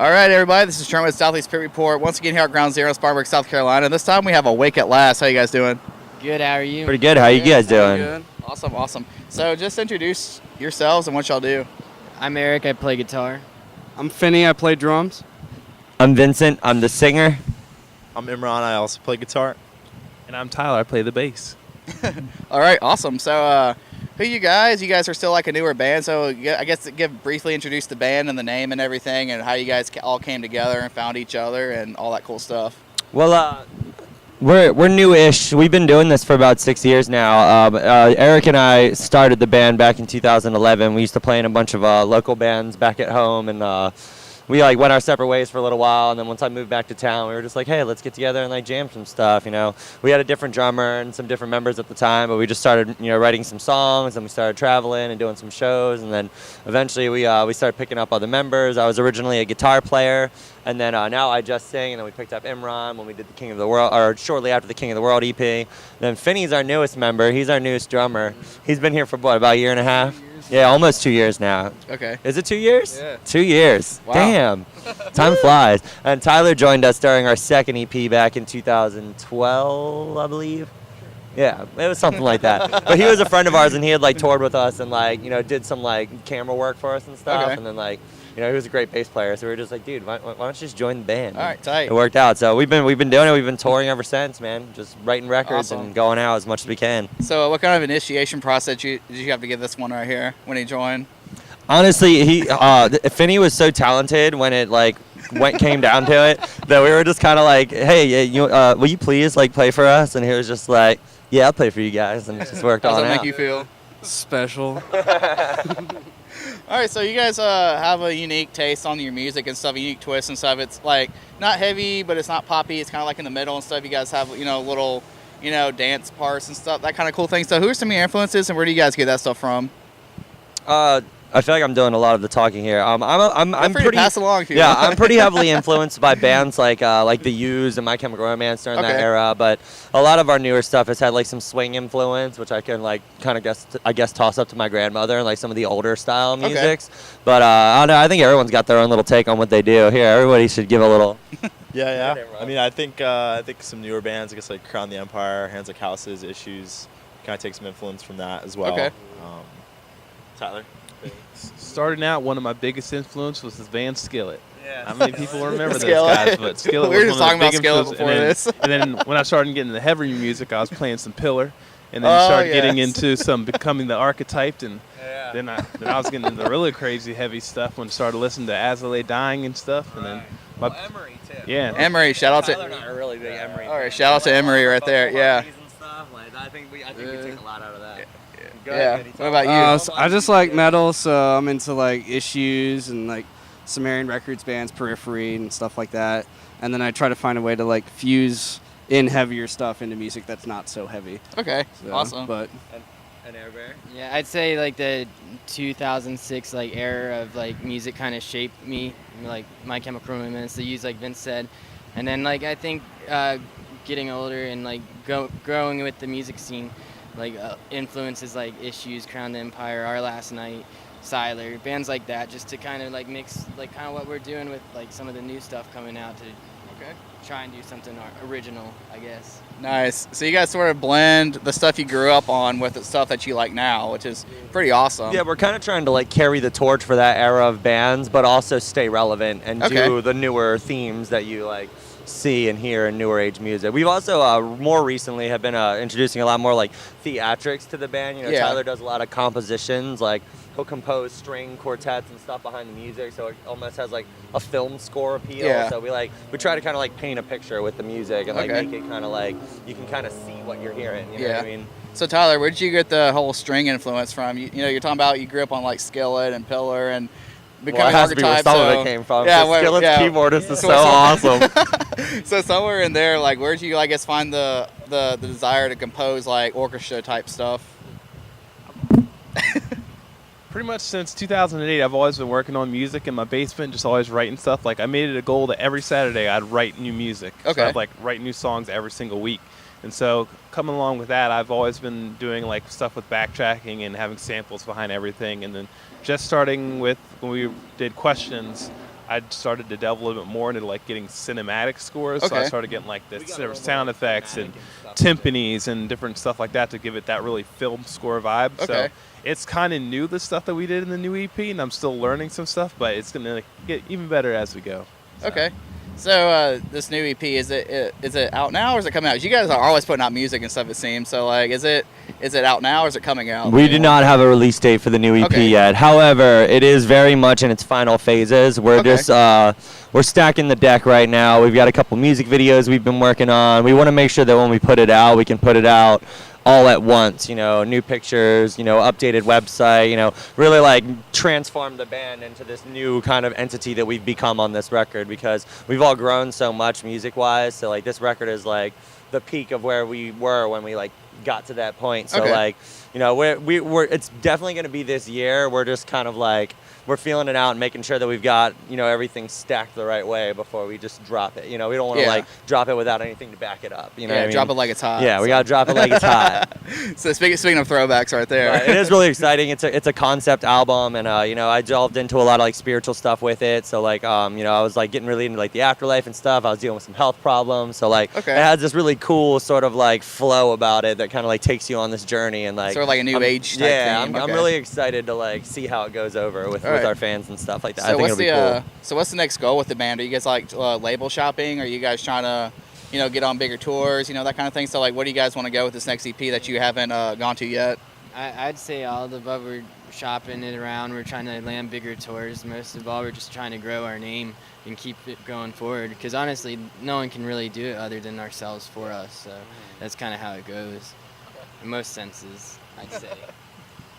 All right, everybody, this is Trent with Southeast Pit Report. Once again here at Ground Zero, Spartanburg, South Carolina. This time we have Awake at Last. How you guys doing? Good, how are you? Pretty good. How you guys doing? Good. Awesome. So just introduce yourselves and what y'all do. I'm Eric, I play guitar. I'm Finney, I play drums. I'm Vincent. I'm the singer. I'm Imran, I also play guitar. And I'm Tyler, I play the bass. All right, awesome. So who you guys? You guys are still like a newer band, so I guess briefly introduce the band and the name and everything and how you guys all came together and found each other and all that cool stuff. Well, we're new-ish. We've been doing this for about 6 years now. Eric and I started the band back in 2011. We used to play in a bunch of local bands back at home, and we went our separate ways for a little while. And then once I moved back to town, we were just like, hey, let's get together and jam some stuff. We had a different drummer and some different members at the time, but we just started writing some songs, and we started traveling and doing some shows, and then eventually we started picking up other members. I was originally a guitar player, and then now I just sing, and then we picked up Imran when we did the King of the World, or shortly after the King of the World EP. Then Finney's our newest member. He's our newest drummer. He's been here for about a year and a half? Yeah, almost 2 years now. Okay. Is it 2 years? Yeah. 2 years. Wow. Damn. Time flies. And Tyler joined us during our second EP back in 2012, I believe. Yeah, it was something like that. But he was a friend of ours, and he had toured with us and did some camera work for us and stuff. Okay. And then he was a great bass player, so we were just like, dude, why don't you just join the band? All right, tight. It worked out. So we've been doing it. We've been touring ever since, man. Just writing records Awesome. and going out as much as we can. So what kind of initiation process did you have to give this one right here when he joined? Honestly, Finney was so talented when it came down to it that we were just kind of like, hey, will you please play for us? And he was just like, yeah, I'll play for you guys, and it just worked How on does that out. make you feel? Special. All right, so you guys have a unique taste on your music and stuff, a unique twist and stuff. It's not heavy, but it's not poppy. It's kind of in the middle and stuff. You guys have little dance parts and stuff, that kind of cool thing. So who are some of your influences, and where do you guys get that stuff from? I feel like I'm doing a lot of the talking here. I'm free to pass along if you want. I'm pretty heavily influenced by bands like the Used and My Chemical Romance during that era. But a lot of our newer stuff has had some swing influence, which I can kind of toss up to my grandmother and some of the older style musics. But I don't know, I think everyone's got their own little take on what they do. Here, everybody should give a little. Yeah. I mean, I think some newer bands, I guess Crown the Empire, Hands Like Houses, Issues, kind of take some influence from that as well. Okay. Tyler? Starting out, one of my biggest influence was this band Skillet. Yeah. How many people remember those Skillet. guys? But Skillet We were was just one of the talking big about Skillet influences. before this. And then when I started getting into heavier music, I was playing some Pillar. And then started getting yes. into some Becoming the Archetyped. And then I was getting into the really crazy heavy stuff when I started listening to As I Lay Dying and stuff. And then Emery, too. Yeah. Emery, shout out to. Tyler and I are really big Emery. All right, shout out to Emery right there. Yeah. I think we take a lot out of that. Yeah. What about you? So I just like metal, so I'm into Issues and Sumerian Records bands, Periphery and stuff like that. And then I try to find a way to fuse in heavier stuff into music that's not so heavy. Okay. So, Awesome. But And Air Bear? Yeah, I'd say the 2006 era of music kind of shaped me, My Chemical Romance, the Used, like Vince said. And then I think getting older and growing with the music scene, influences Issues, Crown the Empire, Our Last Night, Siler, bands like that, just to kind of mix kind of what we're doing with some of the new stuff coming out to try and do something original, I guess. Nice. So you guys sort of blend the stuff you grew up on with the stuff that you like now, which is pretty awesome. Yeah, we're kind of trying to carry the torch for that era of bands, but also stay relevant and do the newer themes that you see and hear in newer age music. We've also more recently have been introducing a lot more theatrics to the band. Tyler does a lot of compositions, he'll compose string quartets and stuff behind the music, so it almost has a film score appeal. Yeah. So we try to kind of paint a picture with the music and make it kind of you can kind of see what you're hearing. You know what I mean? So Tyler, where did you get the whole string influence from? You're talking about you grew up on Skillet and Pillar and Becoming Archetype. Some of it came from. Yeah, Skillet's keyboardist is so awesome. So somewhere in there, where did you find the desire to compose orchestra type stuff? pretty much since 2008, I've always been working on music in my basement, just always writing stuff. I made it a goal that every Saturday I'd write new music. Okay. So I'd write new songs every single week. And so coming along with that, I've always been doing stuff with backtracking and having samples behind everything. And then just starting with when we did Questions, I started to delve a little bit more into like getting cinematic scores. So I Okay. started getting like the sound effects and timpanis and different stuff like that to give it that really film score vibe. Okay. So it's kind of new, the stuff that we did in the new EP, and I'm still learning some stuff, but it's gonna get even better as we go. So. Okay. So this new EP, is it out now or is it coming out? You guys are always putting out music and stuff, it seems. So like, is it out now or is it coming out? We do not have a release date for the new EP Okay. yet. However, it is very much in its final phases. We're Okay. just we're stacking the deck right now. We've got a couple music videos we've been working on. We want to make sure that when we put it out, we can put it out all at once, new pictures, updated website, really like transform the band into this new kind of entity that we've become on this record, because we've all grown so much music wise. So like this record is like the peak of where we were when we like got to that point. So Okay. like, we're it's definitely going to be this year. We're just kind of like, we're feeling it out and making sure that we've got, everything stacked the right way before we just drop it. We don't want to Yeah. like drop it without anything to back it up. You know Yeah, what I mean? drop it like it's hot. Yeah, we so. got to drop it like it's hot. So speaking of throwbacks right there. But it is really exciting. It's a concept album, and I delved into a lot of like spiritual stuff with it. So like I was like getting really into like the afterlife and stuff. I was dealing with some health problems. So like Okay. it has this really cool sort of like flow about it that kind of like takes you on this journey and like Sort of like a new age type yeah, theme. I'm Okay. really excited to like see how it goes over with All right. our fans and stuff like that. I So think what's it'll be cool. so what's the next goal with the band? Are you guys like label shopping? Are you guys trying to, get on bigger tours? That kind of thing. So like, what do you guys want to go with this next EP that you haven't gone to yet? I'd say all of the above. We're shopping it around. We're trying to land bigger tours. Most of all, we're just trying to grow our name and keep it going forward. Because honestly, no one can really do it other than ourselves for us. So that's kind of how it goes, in most senses, I'd say.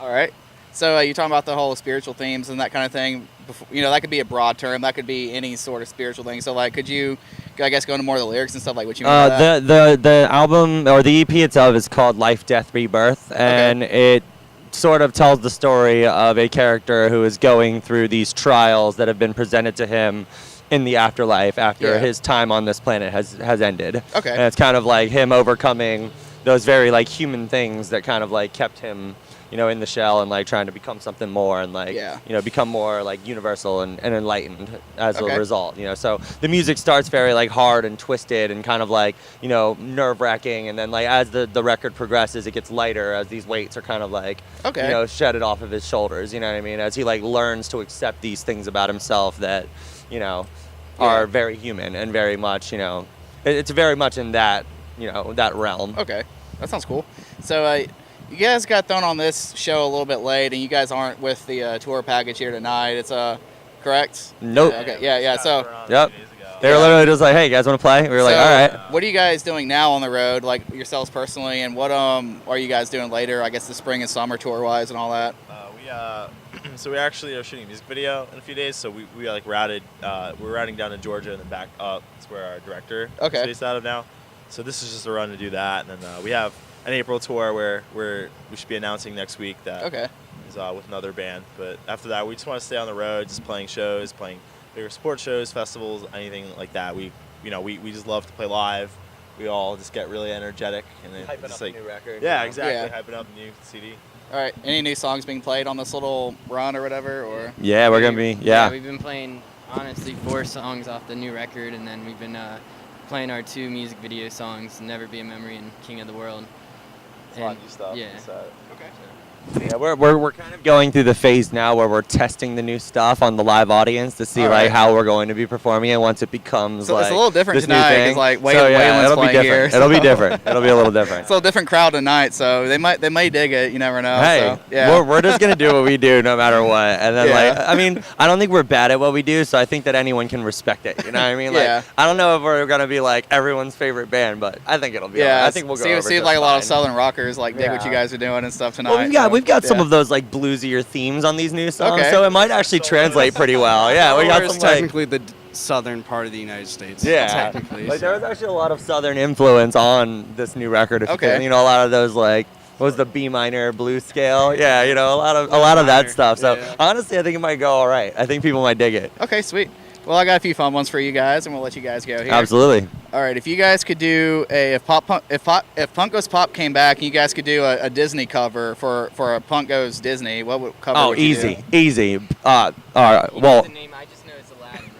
All right. So you're talking about the whole spiritual themes and that kind of thing. That could be a broad term. That could be any sort of spiritual thing. So like, could you, I guess, go into more of the lyrics and stuff, like what you mean by that? The album or the EP itself is called Life, Death, Rebirth, and it sort of tells the story of a character who is going through these trials that have been presented to him in the afterlife after Yeah. his time on this planet has ended. Okay. And it's kind of like him overcoming those very like human things that kind of like kept him in the shell and like trying to become something more and like Yeah. become more like universal and enlightened as Okay. a result. So the music starts very like hard and twisted and kind of like nerve-wracking, and then like as the record progresses, it gets lighter as these weights are kind of like Okay. shedded off of his shoulders. You know what I mean? As he like learns to accept these things about himself that are very human and very much it's very much in that that realm. Okay, that sounds cool. So you guys got thrown on this show a little bit late, and you guys aren't with the tour package here tonight. It's correct? Nope. Okay. Yeah. So. Yep. They were literally just like, "Hey, you guys want to play?" We were like, So, "All right." What are you guys doing now on the road, like yourselves personally, and what are you guys doing later? I guess the spring and summer tour wise and all that. So we actually are shooting a music video in a few days. So we like routed. We're routing down to Georgia and then back up. That's where our director is based out of now. So this is just a run to do that, and then we have an April tour where we should be announcing next week that is with another band. But after that, we just want to stay on the road, just playing shows, playing bigger sports shows, festivals, anything like that. We just love to play live. We all just get really energetic and then Hyping just up like a new record. yeah, exactly, Yeah. hyping up a new CD. All right. Any new songs being played on this little run or whatever, or? Yeah, we're gonna be. Yeah, Yeah. we've been playing honestly 4 songs off the new record, and then we've been playing our 2 music video songs, "Never Be a Memory" and "King of the World." It's a lot of new stuff. Yeah. Yeah, we're kind of going through the phase now where we're testing the new stuff on the live audience to see All like right. how we're going to be performing it once it becomes So like it's a little different this new tonight, 'cause, thing. like, so, Waylon's it'll be playing different. here, It'll be so- different. It'll be a little different. It's a little different crowd tonight, so they may dig it. You never know. Hey, so, yeah. we're just gonna do what we do no matter what, and then Yeah. like I mean I don't think we're bad at what we do, so I think that anyone can respect it. You know what I mean? Like Yeah. I don't know if we're gonna be like everyone's favorite band, but I think it'll be. all right. I think we'll go over see just like a lot of fine. Southern rockers like dig what Yeah. you guys are doing and stuff tonight. Well, we've got so, some yeah. of those like bluesier themes on these new songs, Okay. so it might actually translate pretty well. Yeah, we got Or it's some like technically the southern part of the United States. yeah, Technically. like there was actually a lot of southern influence on this new record. If you Okay. can, a lot of those like what was the B minor blues scale? Yeah, a lot of that minor, stuff. So yeah. honestly, I think it might go all right. I think people might dig it. Okay, sweet. Well, I got a few fun ones for you guys, and we'll let you guys go here. Absolutely. All right, if you guys could do if Punk Goes Pop came back, and you guys could do a Disney cover for a Punk Goes Disney, what cover Oh, would you do? easy. All right. Well, The name, I just know it's Aladdin,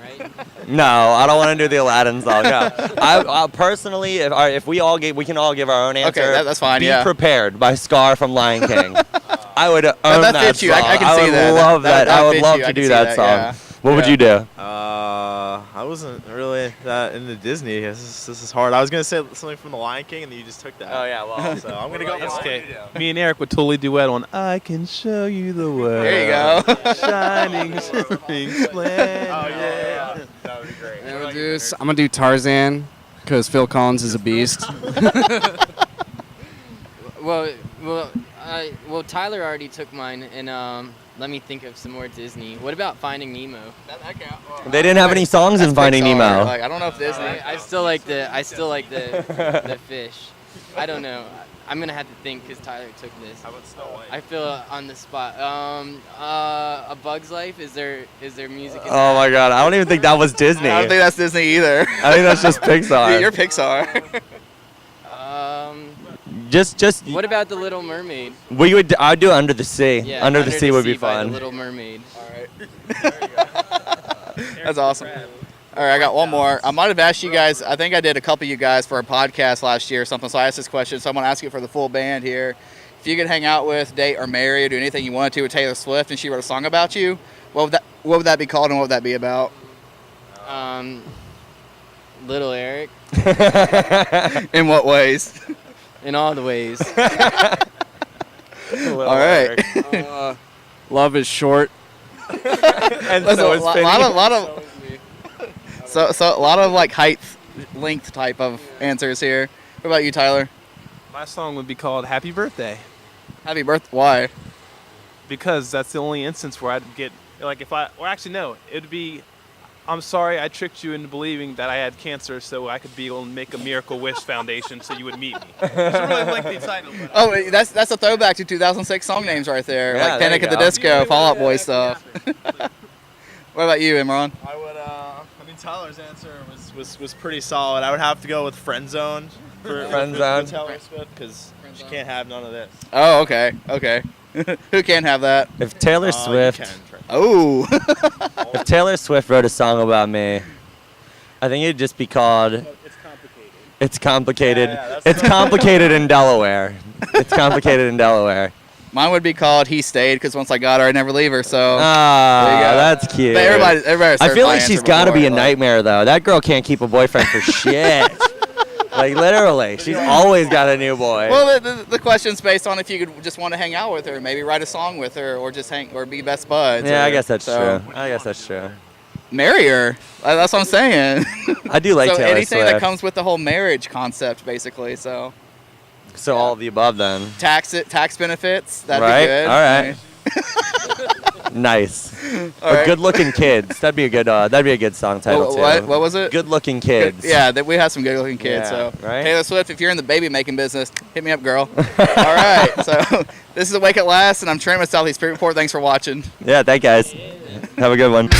No, I don't want to do the Aladdin song. No. I personally, if we can all give our own answer. Okay, that's fine. Be Yeah. Prepared by Scar from Lion King. I would own that fits you. song. I can see that. I would love that. I would fits love you. I to can do see that song. yeah. What would you do? I wasn't really that into Disney. This is hard. I was gonna say something from The Lion King, and then you just took that. Oh yeah, well. So I'm gonna go. Okay. Me and Eric would totally duet on "I Can Show You the World." There you go. Shining, shimmering, splendid. Oh yeah. That would be great. I'm gonna do Tarzan because Phil Collins is a beast. Well, Tyler already took mine, and let me think of some more Disney. What about Finding Nemo? They didn't have any songs in Finding Pixar. Nemo. Like, I don't know if Disney. I still like the fish. I don't know. I'm gonna have to think because Tyler took this. How about Snow White? I feel on the spot. A Bug's Life. Is there music? In Oh my God, I don't even think that was Disney. I don't think that's Disney either. I think that's just Pixar. You're Pixar. Just. What about The Little Mermaid? I'd do Under the Sea. Yeah, Under the Sea would be by fun. The Little Mermaid. All right. That's awesome. All right, I got one more. I might have asked you guys. I think I did a couple of you guys for a podcast last year or something. So I asked this question. So I'm gonna ask you for the full band here. If you could hang out with, date, or marry, or do anything you wanted to with Taylor Swift, and she wrote a song about you, what would that be called, and what would that be about? Little Eric. In what ways? In all the ways. All right. Love is short. And There's so a is lot Penny. so a lot of like height, length type of answers here. What about you, Tyler? My song would be called "Happy Birthday" Happy birthday. Why? because that's the only instance where I'd get it'd be. I'm sorry I tricked you into believing that I had cancer so I could be able to make a Miracle Wish Foundation so you would meet me. It's a really lengthy title. But Oh, that's a throwback to 2006 song names right there. Yeah, Like there Panic you at the go. Disco, Fall Out Boy stuff. What about you, Imran? I would. Tyler's answer was pretty solid. I would have to go with Friend Zone for Friend Zone. Taylor Swift because she can't have none of this. Oh, okay. Who can't have that? If Taylor You Swift, can, Trent. Oh. if Taylor Swift wrote a song about me, I think it'd just be called It's complicated. "It's Complicated." Yeah, that's It's complicated in Delaware. It's complicated in Delaware. Mine would be called He Stayed, because once I got her, I never leave her, so. Ah, There you go. that's cute. But everybody I feel like answer she's got to be before, a like- nightmare, though. That girl can't keep a boyfriend for shit. Like, literally. She's always got a new boy. Well, the question's based on if you could just want to hang out with her, maybe write a song with her, or just or be best buds. Yeah, or- I guess that's so, true. I guess that's true. Marry her. That's what I'm saying. I do like so Taylor anything Swift. that comes with the whole marriage concept, basically. So So all of the above, then. tax benefits. That'd Right? be good. All right. Nice. All Or right. good-looking kids. That'd be a good song title, too. What was it? Good-looking kids. Yeah, that we have some good-looking kids. Yeah, So right? Taylor Swift, if you're in the baby-making business, hit me up, girl. All right. So this is Awake at Last, and I'm Trent with Southeast Spirit Report. Thanks for watching. Yeah, thanks, guys. Have a good one.